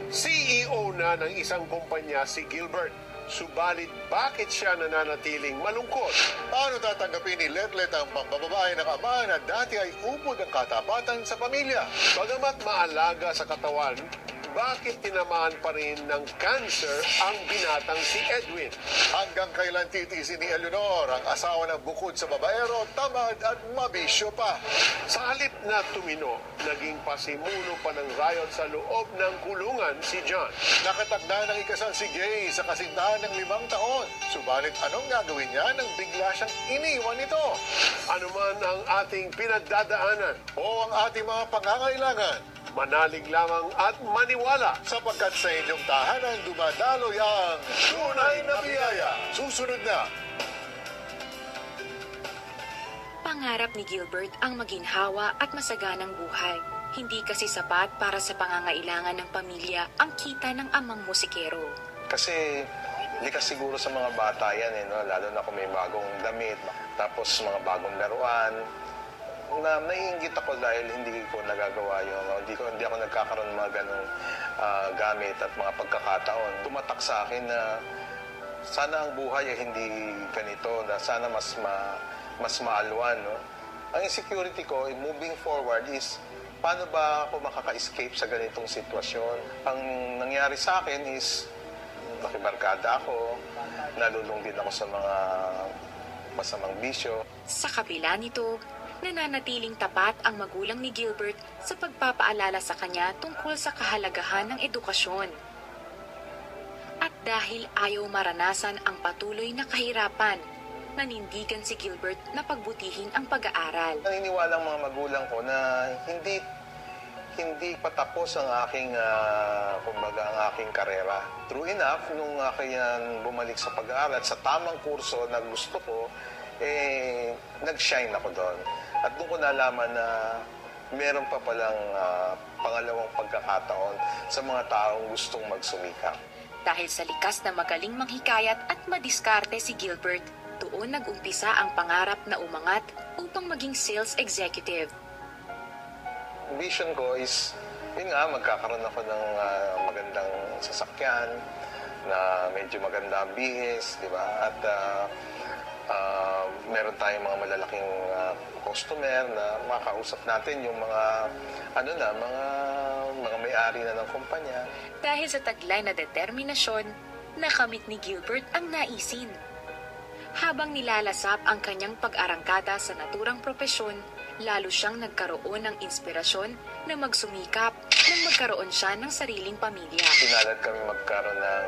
CEO na ng isang kumpanya si Gilbert. Subalit bakit siya nananatiling malungkot? Paano tatanggapin ni Letlet ang pambababae ng ama na dati ay upod ang katapatan sa pamilya? Bagamat maalaga sa katawan, bakit tinamaan pa rin ng cancer ang binatang si Edwin? Hanggang kailan titiisin ni Eleanor ang asawa ng bukod sa babaero, tamad at mabisyo pa? Sa halip na tumino, naging pasimuno pa ng riot sa loob ng kulungan si John. Nakatakda ng ikasal si Gay sa kasintahan ng 5 taon. Subalit anong gagawin niya nang bigla siyang iniwan nito? Ano man ang ating pinagdadaanan, O ang ating mga pangangailangan? manalig lamang at maniwala. Sapagkat sa inyong tahanan dumadaloy ang tunay na biyaya. Susunod na. Pangarap ni Gilbert ang maginhawa at masaganang buhay. Hindi kasi sapat para sa pangangailangan ng pamilya ang kita ng amang musikero. Kasi likas siguro sa mga bata yan, no? Lalo na kung may bagong damit, tapos mga bagong laruan, na naiinggit ako dahil hindi ko nagagawa yun. Hindi ako nagkakaroon ng mga ganong gamit at mga pagkakataon. Tumatak sa akin na sana ang buhay ay hindi ganito, na sana mas maalwan. No? Ang insecurity ko, moving forward, is paano ba ako makaka-escape sa ganitong sitwasyon? Ang nangyari sa akin is nakibarkada ako, nalulung din ako sa mga masamang bisyo. Sa kabila nito, nananatiling tapat ang magulang ni Gilbert sa pagpapaalala sa kanya tungkol sa kahalagahan ng edukasyon. At dahil ayaw maranasan ang patuloy na kahirapan, nanindigan si Gilbert na pagbutihin ang pag-aaral. Naniniwala ang mga magulang ko na hindi patapos ang aking kumbaga ang aking karera. True enough, nung aking bumalik sa pag-aaral sa tamang kurso na gusto ko, nag-shine ako doon. At doon ko nalaman na meron pa palang pangalawang pagkakataon sa mga taong gustong magsumikap. Dahil sa likas na magaling manghikayat at madiskarte si Gilbert, doon nag-umpisa ang pangarap na umangat upang maging sales executive. Vision ko is, yun nga, magkakaroon ako ng magandang sasakyan, na medyo maganda ang bihis, di ba? At meron tayong mga malalaking customer na makausap natin yung mga mga may-ari na ng kumpanya. Dahil sa taglay na determinasyon, nakamit ni Gilbert ang naisin. Habang nilalasap ang kanyang pag-arangkada sa naturang propesyon, lalo siyang nagkaroon ng inspirasyon na magsumikap nang magkaroon siya ng sariling pamilya. Pinalad kami magkaroon ng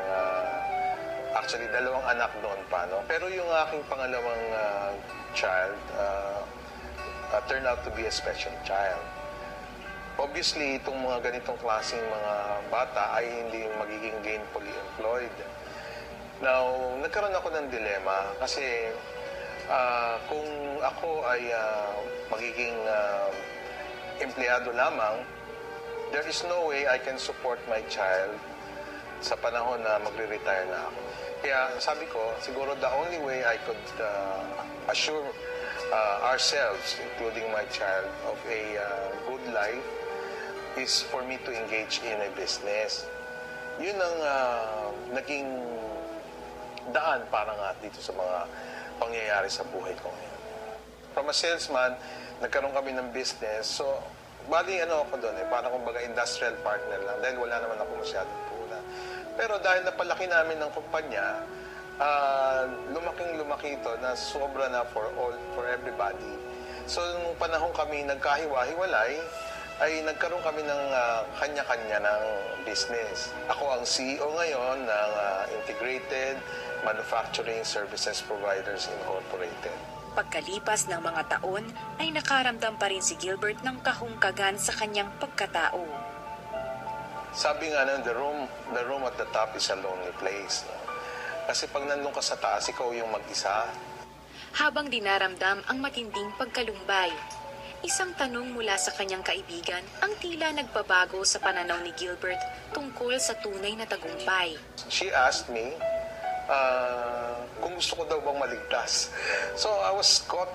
actually 2 anak noon pa, no? Pero yung aking pangalawang child turned out to be a special child. Obviously, itong mga ganitong klaseng mga bata ay hindi magiging gainfully employed. Now, nagkaroon ako ng dilema kasi kung ako ay magiging empleyado lamang, there is no way I can support my child sa panahon na magre-retire na ako. Kaya sabi ko, siguro the only way I could assure ourselves, including my child, of a good life is for me to engage in a business. Yun ang naging daan para nga dito sa mga pangyayari sa buhay ko ngayon. From a salesman, nagkaroon kami ng business. So, bali ako doon parang kumbaga industrial partner lang dahil wala naman ako masyadong puna. Pero dahil napalaki namin ng kumpanya, lumaki ito na sobra na for everybody. So, nung panahon kami nagkahiwa-hiwalay, ay nagkaroon kami ng kanya-kanya ng business. Ako ang CEO ngayon ng Integrated Manufacturing Services Providers Incorporated. Pagkalipas ng mga taon, ay nakaramdam pa rin si Gilbert ng kahungkagan sa kanyang pagkatao. Sabi nga the room at the top is a lonely place. No? Kasi pag nandun ka sa taas, ikaw yung mag-isa. Habang dinaramdam ang matinding pagkalumbay, isang tanong mula sa kanyang kaibigan ang tila nagbabago sa pananaw ni Gilbert tungkol sa tunay na tagumpay. She asked me kung gusto ko daw bang maligtas. So I was caught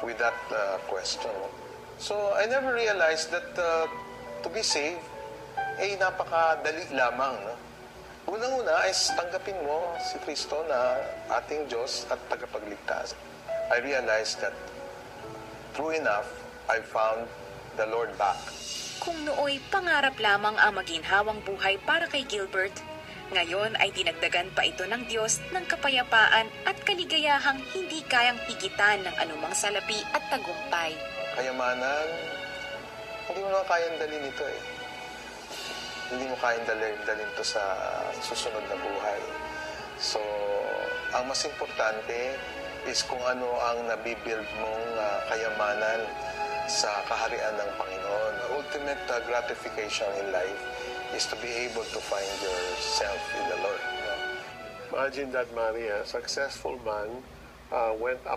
with that question. So I never realized that to be saved, napakadali lamang. No? Unang-una ay tanggapin mo si Kristo na ating Diyos at tagapagligtas. I realized that true enough, I found the Lord back. Kung nooy pangarap lamang ang maginhawang buhay para kay Gilbert, ngayon ay dinagdagan pa ito ng Diyos ng kapayapaan at kaligayahang hindi kayang pigitan ng anumang salapi at tagumpay. Kayamanan, hindi mo naman kayang dalhin ito eh. Hindi mo kayang dalhin ito sa susunod na buhay. So, ang mas importante is kung ano ang nabibuild mong kayamanan sa kaharian ng Panginoon. Ultimate gratification in life is to be able to find yourself in the Lord. Imagine that, Maria, a successful man went up